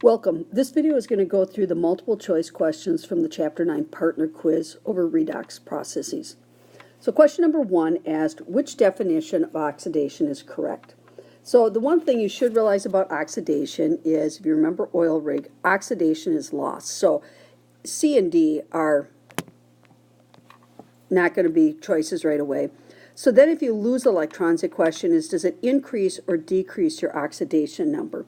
Welcome. This video is going to go through the multiple choice questions from the Chapter 9 partner quiz over redox processes. So question number 1 asked, which definition of oxidation is correct? So the one thing you should realize about oxidation is, if you remember oil rig, oxidation is loss. So C and D are not going to be choices right away. So then if you lose electrons, the question is, does it increase or decrease your oxidation number?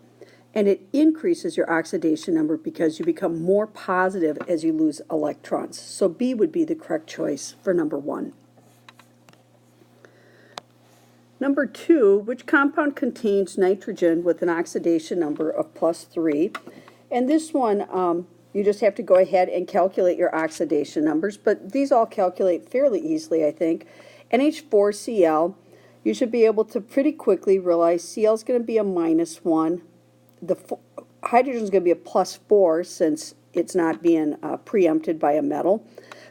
And it increases your oxidation number because you become more positive as you lose electrons. So B would be the correct choice for number 1. Number 2, which compound contains nitrogen with an oxidation number of +3? And this one, you just have to go ahead and calculate your oxidation numbers, but these all calculate fairly easily, I think. NH4Cl, you should be able to pretty quickly realize Cl is going to be a -1. The hydrogen is going to be a +4 since it's not being preempted by a metal.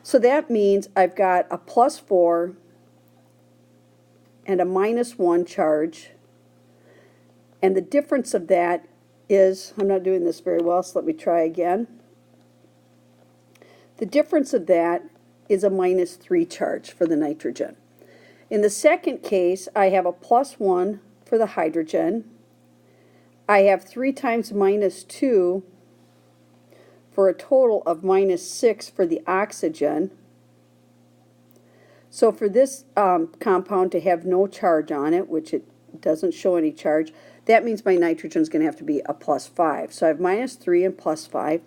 So that means I've got a +4 and a -1 charge. And the difference of that is, I'm not doing this very well, so let me try again. The difference of that is a -3 charge for the nitrogen. In the second case, I have a +1 for the hydrogen. I have 3 times -2 for a total of -6 for the oxygen. So for this compound to have no charge on it, which it doesn't show any charge, that means my nitrogen is going to have to be a +5. So I have -3 and +5.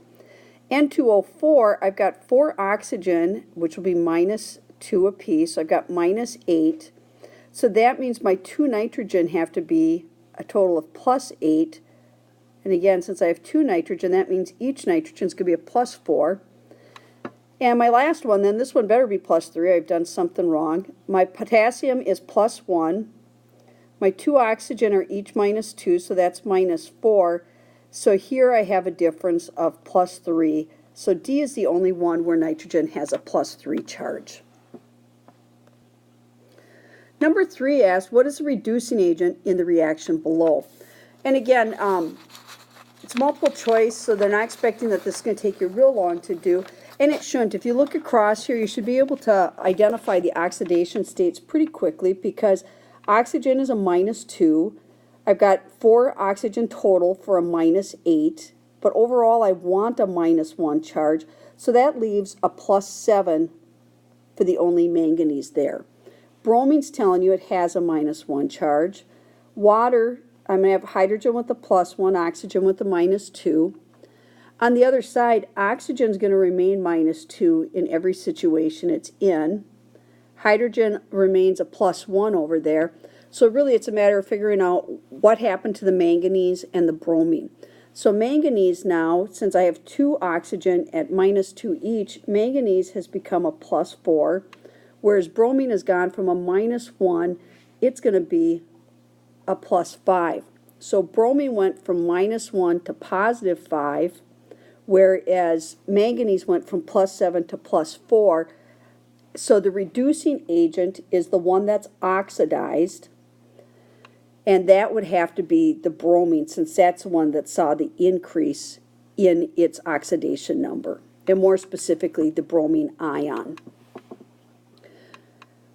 N2O4, I've got 4 oxygen, which will be -2 apiece. So I've got -8. So that means my 2 nitrogen have to be a total of +8. And again, since I have 2 nitrogen, that means each nitrogen is going to be a +4. And my last one, then, this one better be +3. I've done something wrong. My potassium is +1. My 2 oxygen are each -2, so that's -4. So here I have a difference of +3. So D is the only one where nitrogen has a +3 charge. Number 3 asks, what is the reducing agent in the reaction below? And again, it's multiple choice, so they're not expecting that this is going to take you real long to do. And it shouldn't. If you look across here, you should be able to identify the oxidation states pretty quickly because oxygen is a -2. I've got 4 oxygen total for a -8. But overall, I want a -1 charge. So that leaves a +7 for the only manganese there. Bromine's telling you it has a -1 charge. Water, I'm going to have hydrogen with a +1, oxygen with a -2. On the other side, oxygen is going to remain -2 in every situation it's in. Hydrogen remains a +1 over there. So really it's a matter of figuring out what happened to the manganese and the bromine. So manganese now, since I have 2 oxygen at -2 each, manganese has become a +4. Whereas bromine has gone from a -1, it's going to be a +5. So bromine went from -1 to +5, whereas manganese went from +7 to +4. So the reducing agent is the one that's oxidized, and that would have to be the bromine, since that's the one that saw the increase in its oxidation number, and more specifically the bromine ion.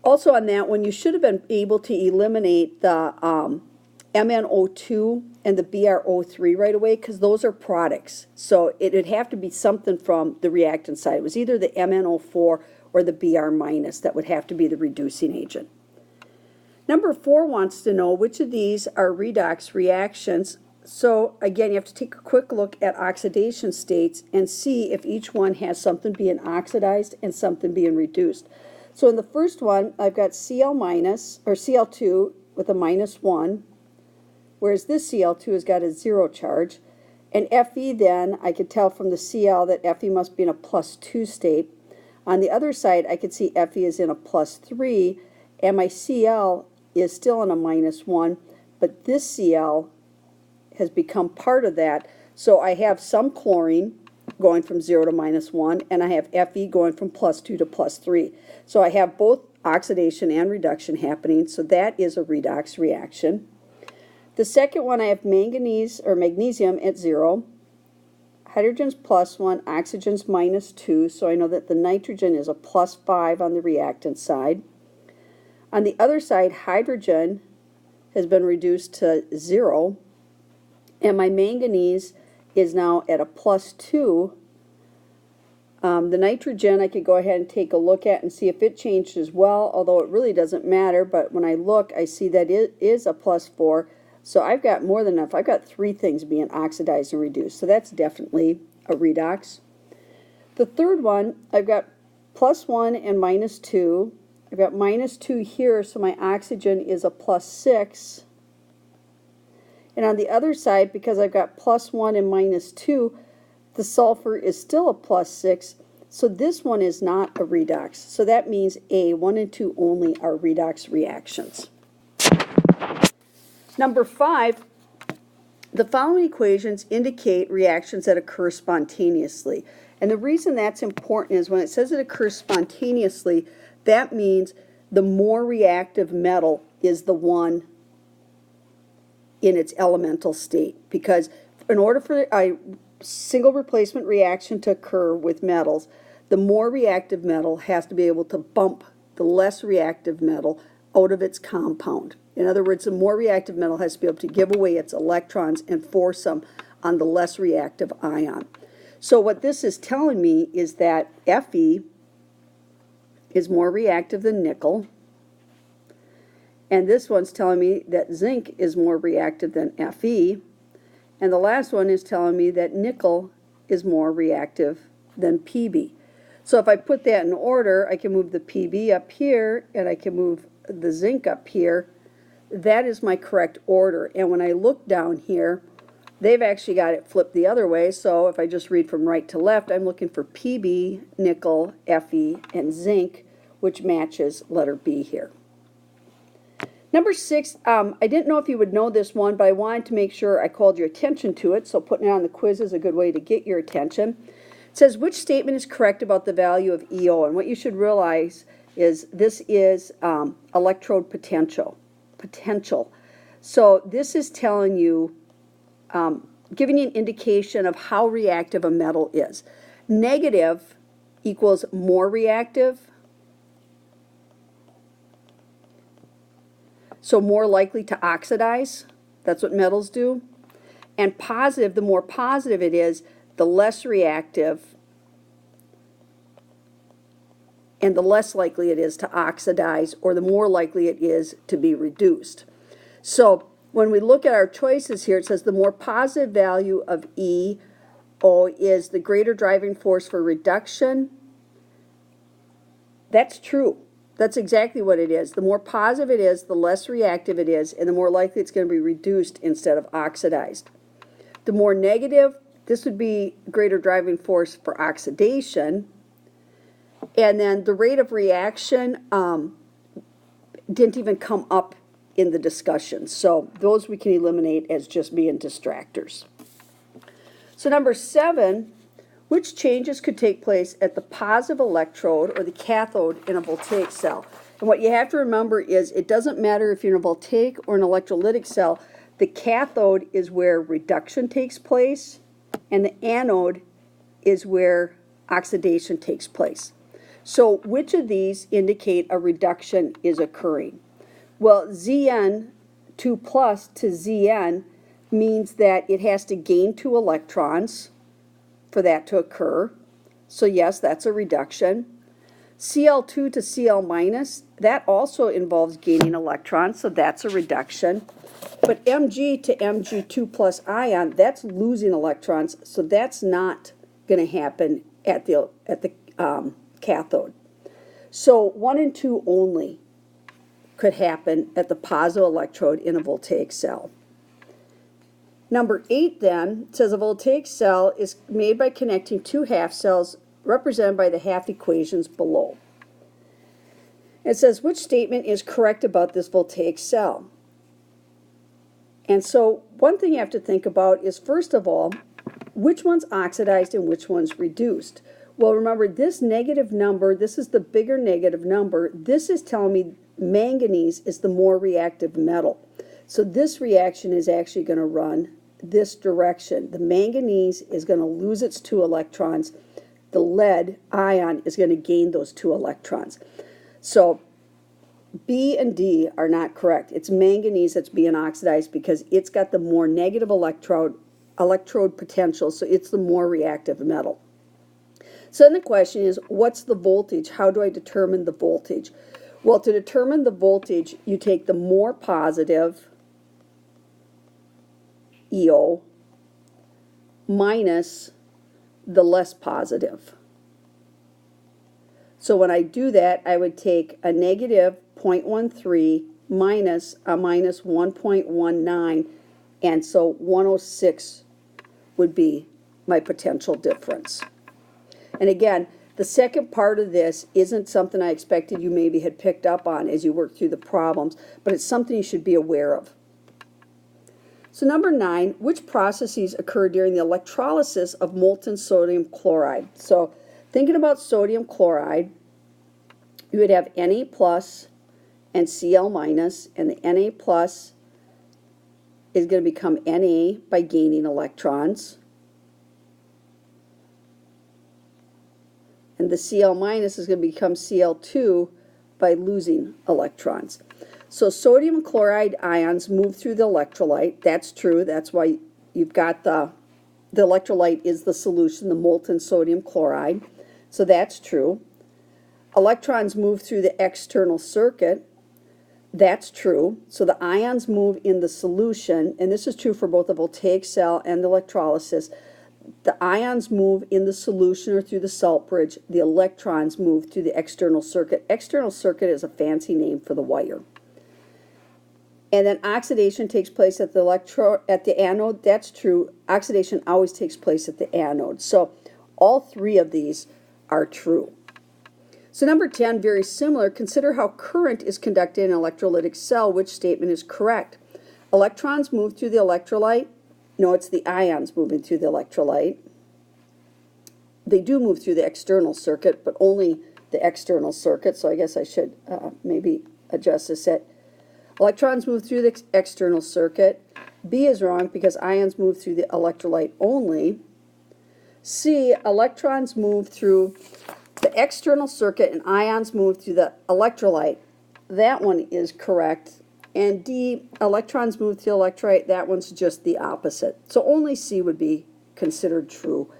Also on that one, you should have been able to eliminate the MnO2 and the BrO3 right away because those are products. So it would have to be something from the reactant side. It was either the MnO4 or the Br- that would have to be the reducing agent. Number 4 wants to know which of these are redox reactions. So again, you have to take a quick look at oxidation states and see if each one has something being oxidized and something being reduced. So in the first one, I've got Cl2 with a -1, whereas this Cl2 has got a 0 charge. And Fe then, I could tell from the Cl that Fe must be in a +2 state. On the other side, I could see Fe is in a +3, and my Cl is still in a -1, but this Cl has become part of that. So I have some chlorine going from 0 to -1, and I have Fe going from +2 to +3. So I have both oxidation and reduction happening, so that is a redox reaction. The second one, I have manganese or magnesium at 0, hydrogen's +1, oxygen's -2, so I know that the nitrogen is a +5 on the reactant side. On the other side, hydrogen has been reduced to 0, and my manganese is now at a +2. The nitrogen I could go ahead and take a look at and see if it changed as well, although it really doesn't matter, but when I look, I see that it is a +4, so I've got more than enough. I've got 3 things being oxidized and reduced, so that's definitely a redox. The third one, I've got +1 and -2. I've got -2 here, so my oxygen is a +6. And on the other side, because I've got +1 and -2, the sulfur is still a +6, so this one is not a redox. So that means A, 1 and 2 only are redox reactions. Number 5, the following equations indicate reactions that occur spontaneously. And the reason that's important is when it says it occurs spontaneously, that means the more reactive metal is the one in its elemental state. Because in order for a single replacement reaction to occur with metals, the more reactive metal has to be able to bump the less reactive metal out of its compound. In other words, the more reactive metal has to be able to give away its electrons and force them on the less reactive ion. So what this is telling me is that Fe is more reactive than nickel, and this one's telling me that zinc is more reactive than Fe, and the last one is telling me that nickel is more reactive than Pb. So if I put that in order, I can move the Pb up here, and I can move the zinc up here. That is my correct order. And when I look down here, they've actually got it flipped the other way. So if I just read from right to left, I'm looking for Pb, nickel, Fe, and zinc, which matches letter B here. Number 6, I didn't know if you would know this one, but I wanted to make sure I called your attention to it, so putting it on the quiz is a good way to get your attention. It says, which statement is correct about the value of EO? And what you should realize is this is electrode potential. So this is telling you, giving you an indication of how reactive a metal is. Negative equals more reactive, so more likely to oxidize. That's what metals do. And positive, the more positive it is, the less reactive and the less likely it is to oxidize, or the more likely it is to be reduced. So when we look at our choices here, it says the more positive value of EO is the greater driving force for reduction. That's true. That's exactly what it is. The more positive it is, the less reactive it is, and the more likely it's going to be reduced instead of oxidized. The more negative, this would be greater driving force for oxidation. And then the rate of reaction didn't even come up in the discussion. So those we can eliminate as just being distractors. So number 7, which changes could take place at the positive electrode or the cathode in a voltaic cell? And what you have to remember is it doesn't matter if you're in a voltaic or an electrolytic cell, the cathode is where reduction takes place, and the anode is where oxidation takes place. So which of these indicate a reduction is occurring? Well, Zn 2 plus to Zn means that it has to gain 2 electrons for that to occur. So yes, that's a reduction. Cl2 to Cl minus, that also involves gaining electrons, so that's a reduction. But Mg to Mg2 plus ion, that's losing electrons, so that's not going to happen at the cathode. So 1 and 2 only could happen at the positive electrode in a voltaic cell. Number 8 then says a voltaic cell is made by connecting 2 half cells represented by the half equations below. It says which statement is correct about this voltaic cell? And so one thing you have to think about is, first of all, which one's oxidized and which one's reduced? Well, remember, this negative number, this is the bigger negative number. This is telling me manganese is the more reactive metal. So this reaction is actually going to run this direction. The manganese is going to lose its 2 electrons. The lead ion is going to gain those 2 electrons. So B and D are not correct. It's manganese that's being oxidized because it's got the more negative electrode potential, so it's the more reactive metal. So then the question is, what's the voltage? How do I determine the voltage? Well, to determine the voltage, you take the more positive EO minus the less positive. So when I do that, I would take a negative 0.13 minus a minus 1.19, and so 106 would be my potential difference. And again, the second part of this isn't something I expected you maybe had picked up on as you work through the problems, but it's something you should be aware of. So number 9, which processes occur during the electrolysis of molten sodium chloride? So thinking about sodium chloride, you would have Na plus and Cl minus, and the Na plus is going to become Na by gaining electrons, and the Cl minus is going to become Cl2 by losing electrons. So sodium chloride ions move through the electrolyte. That's true. That's why you've got the electrolyte is the solution, the molten sodium chloride. So that's true. Electrons move through the external circuit. That's true. So the ions move in the solution, and this is true for both the voltaic cell and the electrolysis. The ions move in the solution or through the salt bridge. The electrons move through the external circuit. External circuit is a fancy name for the wire. And then oxidation takes place at the anode. That's true. Oxidation always takes place at the anode. So all 3 of these are true. So number 10, very similar. Consider how current is conducted in an electrolytic cell. Which statement is correct? Electrons move through the electrolyte. No, it's the ions moving through the electrolyte. They do move through the external circuit, but only the external circuit. So I guess I should maybe adjust this set. Electrons move through the external circuit. B is wrong because ions move through the electrolyte only. C, electrons move through the external circuit and ions move through the electrolyte. That one is correct. And D, electrons move through the electrolyte. That one's just the opposite. So only C would be considered true.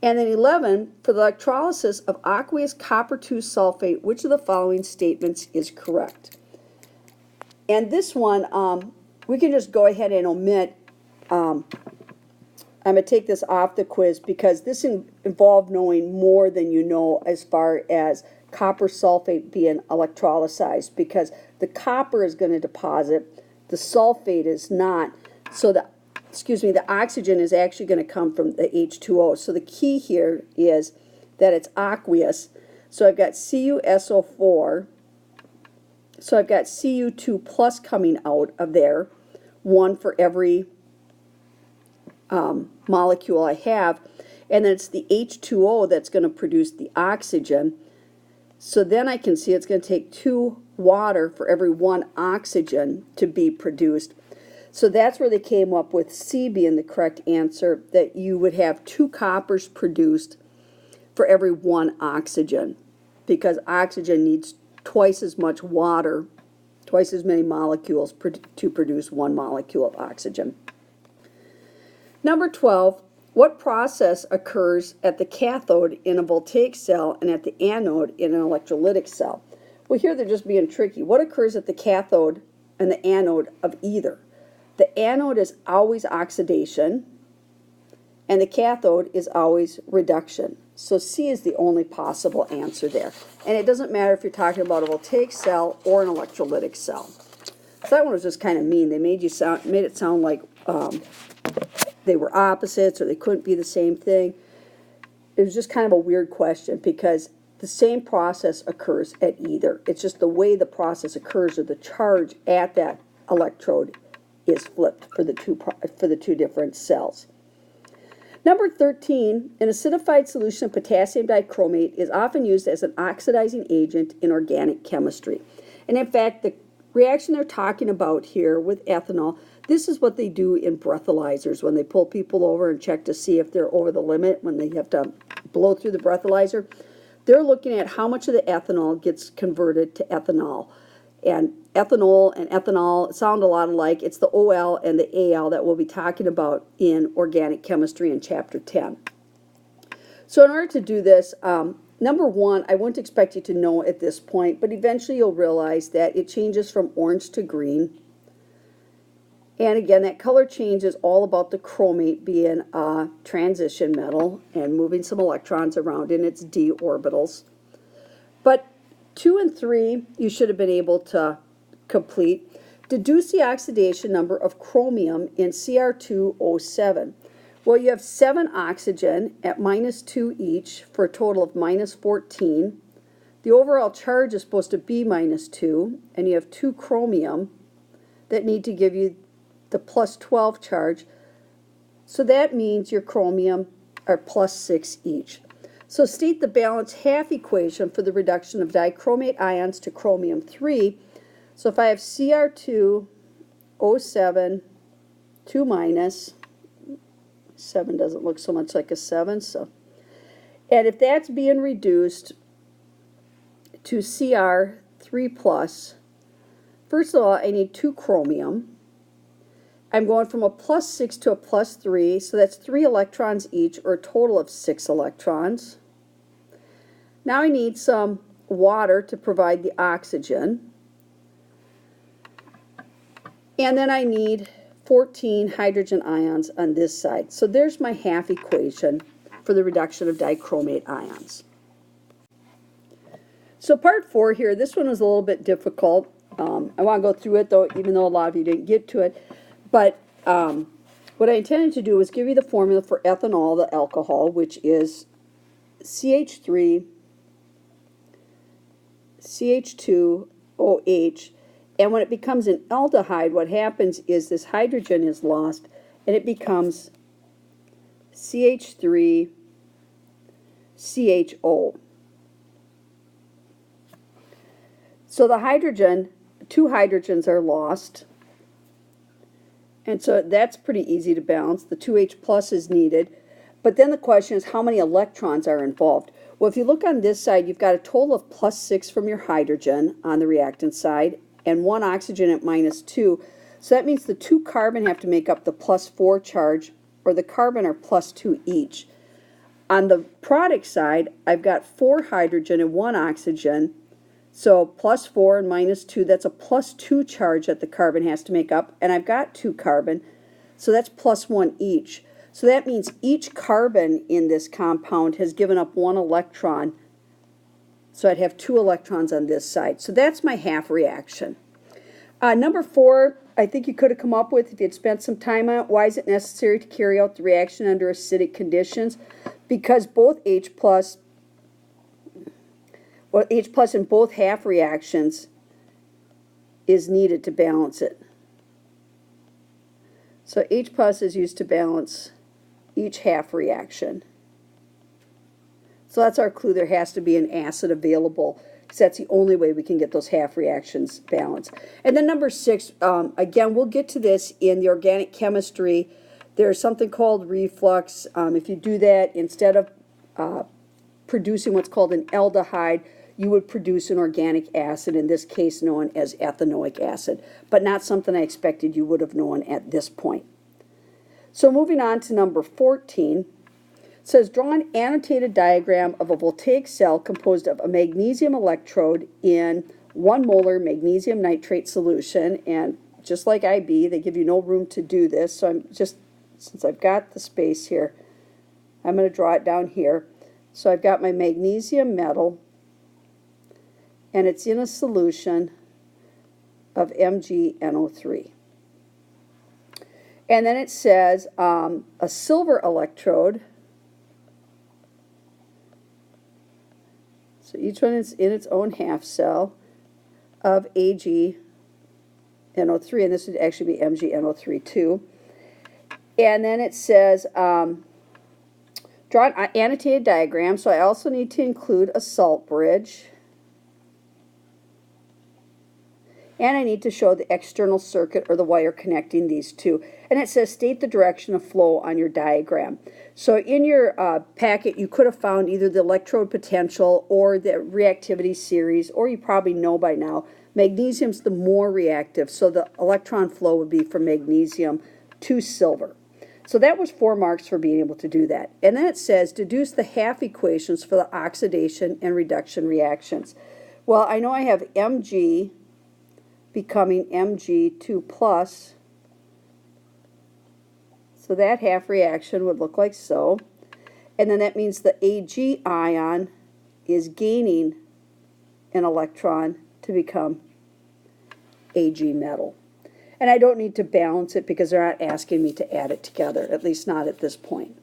And then 11, for the electrolysis of aqueous copper 2 sulfate, which of the following statements is correct? And this one, we can just go ahead and omit. I'm going to take this off the quiz because this involved knowing more than you know as far as copper sulfate being electrolyzed, because the copper is going to deposit, the sulfate is not. So the oxygen is actually going to come from the H2O. So the key here is that it's aqueous. So I've got CuSO4. So I've got Cu2 plus coming out of there, 1 for every molecule I have, and then it's the H2O that's going to produce the oxygen. So then I can see it's going to take 2 water for every 1 oxygen to be produced. So that's where they came up with C being the correct answer, that you would have 2 coppers produced for every 1 oxygen, because oxygen needs twice as much water, twice as many molecules to produce 1 molecule of oxygen. Number 12, what process occurs at the cathode in a voltaic cell and at the anode in an electrolytic cell? Well, here they're just being tricky. What occurs at the cathode and the anode of either? The anode is always oxidation, and the cathode is always reduction. So C is the only possible answer there. And it doesn't matter if you're talking about a voltaic cell or an electrolytic cell. So that one was just kind of mean. They made it sound like they were opposites or they couldn't be the same thing. It was just kind of a weird question because the same process occurs at either. It's just the way the process occurs, or the charge at that electrode is flipped for the two different cells. Number 13, an acidified solution of potassium dichromate is often used as an oxidizing agent in organic chemistry. And in fact, reaction they're talking about here with ethanol, this is what they do in breathalyzers when they pull people over and check to see if they're over the limit when they have to blow through the breathalyzer. They're looking at how much of the ethanol gets converted to ethanol. And ethanol sound a lot alike. It's the OL and the AL that we'll be talking about in organic chemistry in Chapter 10. So in order to do this, number one, I wouldn't expect you to know at this point, but eventually you'll realize that it changes from orange to green. And again, that color change is all about the chromate being a transition metal and moving some electrons around in its d orbitals. But 2 and 3, you should have been able to complete. Deduce the oxidation number of chromium in Cr2O7. Well, you have 7 oxygen at -2 each for a total of -14. The overall charge is supposed to be -2, and you have 2 chromium that need to give you the +12 charge. So that means your chromium are +6 each. So state the balance half equation for the reduction of dichromate ions to chromium 3. So if I have Cr2O7, 2 minus, 7 doesn't look so much like a 7, so. And if that's being reduced to Cr3 plus, first of all, I need 2 chromium. I'm going from a +6 to a +3, so that's 3 electrons each, or a total of 6 electrons. Now I need some water to provide the oxygen. And then I need 14 hydrogen ions on this side. So there's my half equation for the reduction of dichromate ions. So part 4 here, this one was a little bit difficult. I want to go through it, though, even though a lot of you didn't get to it. But what I intended to do was give you the formula for ethanol, the alcohol, which is CH3, CH2OH, and when it becomes an aldehyde, what happens is this hydrogen is lost, and it becomes CH3CHO. So the hydrogen, 2 hydrogens are lost, and so that's pretty easy to balance. The 2H plus is needed, but then the question is how many electrons are involved. Well, if you look on this side, you've got a total of +6 from your hydrogen on the reactant side, and 1 oxygen at -2. So that means the 2 carbon have to make up the +4 charge, or the carbon are +2 each. On the product side, I've got 4 hydrogen and 1 oxygen. So +4 and -2, that's a +2 charge that the carbon has to make up. And I've got 2 carbon, so that's +1 each. So that means each carbon in this compound has given up 1 electron. So I'd have 2 electrons on this side. So that's my half reaction. Number 4, I think you could have come up with if you'd spent some time on it. Why is it necessary to carry out the reaction under acidic conditions? Because both H plus in both half reactions is needed to balance it. So H plus is used to balance each half reaction. So that's our clue. There has to be an acid available, because that's the only way we can get those half reactions balanced. And then number 6, again, we'll get to this in the organic chemistry. There's something called reflux. If you do that, instead of producing what's called an aldehyde, you would produce an organic acid, in this case known as ethanoic acid, but not something I expected you would have known at this point. So moving on to number 14, it says draw an annotated diagram of a voltaic cell composed of a magnesium electrode in 1 molar magnesium nitrate solution. And just like IB, they give you no room to do this, so since I've got the space here, I'm going to draw it down here. So I've got my magnesium metal, and it's in a solution of MgNO3. And then it says a silver electrode. So each one is in its own half cell of AgNO3, and this would actually be MgNO3 too. And then it says draw an annotated diagram. So I also need to include a salt bridge. and I need to show the external circuit or the wire connecting these two. And it says state the direction of flow on your diagram. So in your packet you could have found either the electrode potential or the reactivity series, or you probably know by now magnesium's the more reactive, so the electron flow would be from magnesium to silver. So that was 4 marks for being able to do that. And then it says deduce the half equations for the oxidation and reduction reactions. Well, I know I have Mg becoming Mg2 plus. So that half reaction would look like so. And then that means the Ag ion is gaining an electron to become Ag metal. And I don't need to balance it because they're not asking me to add it together, at least not at this point.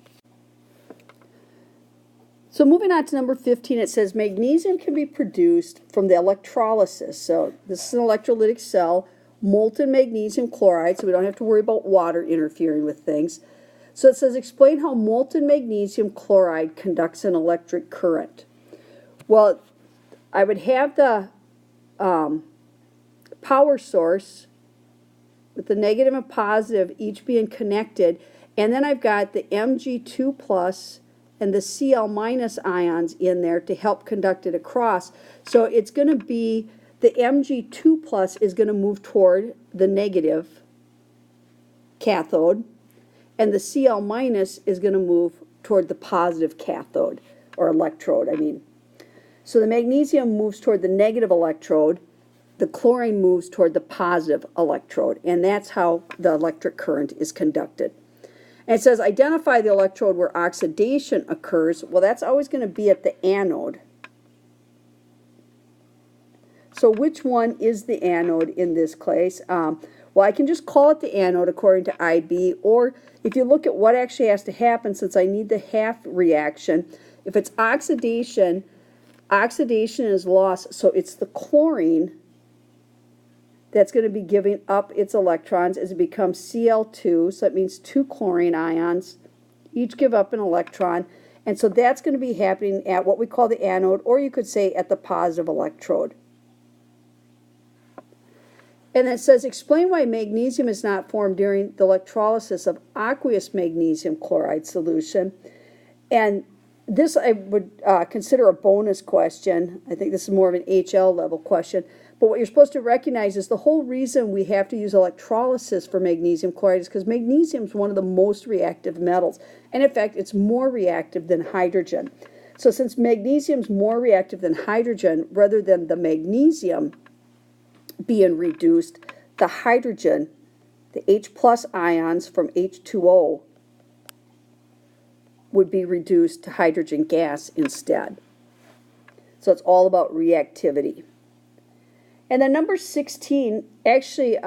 So moving on to number 15, it says magnesium can be produced from the electrolysis. So this is an electrolytic cell, molten magnesium chloride, so we don't have to worry about water interfering with things. So it says explain how molten magnesium chloride conducts an electric current. Well, I would have the power source with the negative and positive each being connected, and then I've got the Mg2 plus and the Cl minus ions in there to help conduct it across. So it's going to be the Mg2 plus is going to move toward the negative cathode, and the Cl minus is going to move toward the positive cathode, or electrode, I mean. So the magnesium moves toward the negative electrode, the chlorine moves toward the positive electrode, and that's how the electric current is conducted. And it says identify the electrode where oxidation occurs. Well, that's always going to be at the anode. So which one is the anode in this case? Well, I can just call it the anode according to IB, or if you look at what actually has to happen, since I need the half reaction, if it's oxidation, oxidation is lost, so it's the chlorine that's going to be giving up its electrons as it becomes Cl2, so that means 2 chlorine ions, each give up an electron, and so that's going to be happening at what we call the anode, or you could say at the positive electrode. And it says explain why magnesium is not formed during the electrolysis of aqueous magnesium chloride solution. And this I would consider a bonus question. I think this is more of an HL level question. But what you're supposed to recognize is the whole reason we have to use electrolysis for magnesium chloride is because magnesium is one of the most reactive metals. And in fact, it's more reactive than hydrogen. So since magnesium is more reactive than hydrogen, rather than the magnesium being reduced, the hydrogen, the H plus ions from H2O, would be reduced to hydrogen gas instead. So it's all about reactivity. And then number 16 actually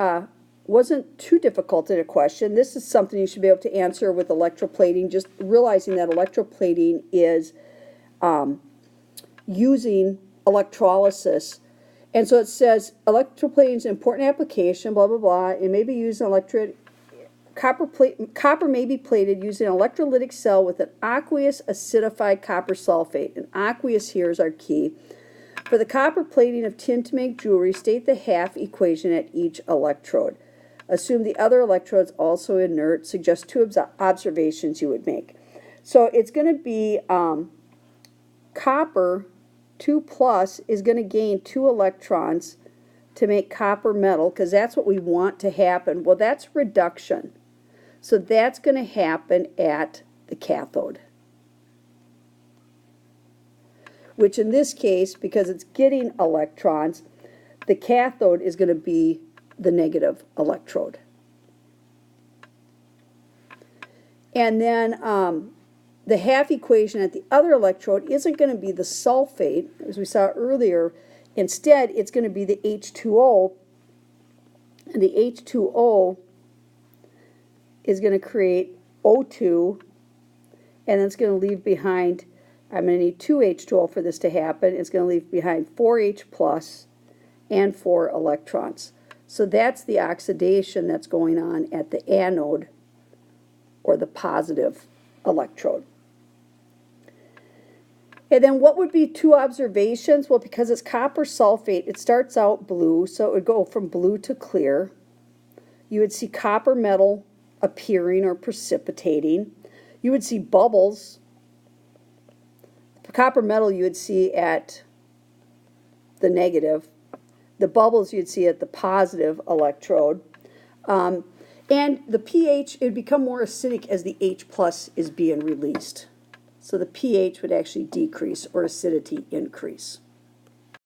wasn't too difficult in a question. This is something you should be able to answer with electroplating, just realizing that electroplating is using electrolysis. And so it says electroplating is an important application, blah, blah, blah. It may be used in copper may be plated using an electrolytic cell with an aqueous acidified copper sulfate. And aqueous here is our key. For the copper plating of tin to make jewelry, state the half equation at each electrode. Assume the other electrodes also inert. Suggest 2 observations you would make. So it's going to be copper 2 plus is going to gain 2 electrons to make copper metal, because that's what we want to happen. Well, that's reduction. So that's going to happen at the cathode. Which in this case, because it's getting electrons, the cathode is going to be the negative electrode. And then the half equation at the other electrode isn't going to be the sulfate, as we saw earlier. Instead, it's going to be the H2O, and the H2O is going to create O2, and then it's going to leave behind, I'm going to need 2 H2O for this to happen. It's going to leave behind 4 H plus and 4 electrons. So that's the oxidation that's going on at the anode, or the positive electrode. Okay, then what would be two observations? Well, because it's copper sulfate, it starts out blue, so it would go from blue to clear. You would see copper metal appearing or precipitating. You would see bubbles. The copper metal you would see at the negative. The bubbles you'd see at the positive electrode. And the pH, it would become more acidic as the H plus is being released. So the pH would actually decrease or acidity increase.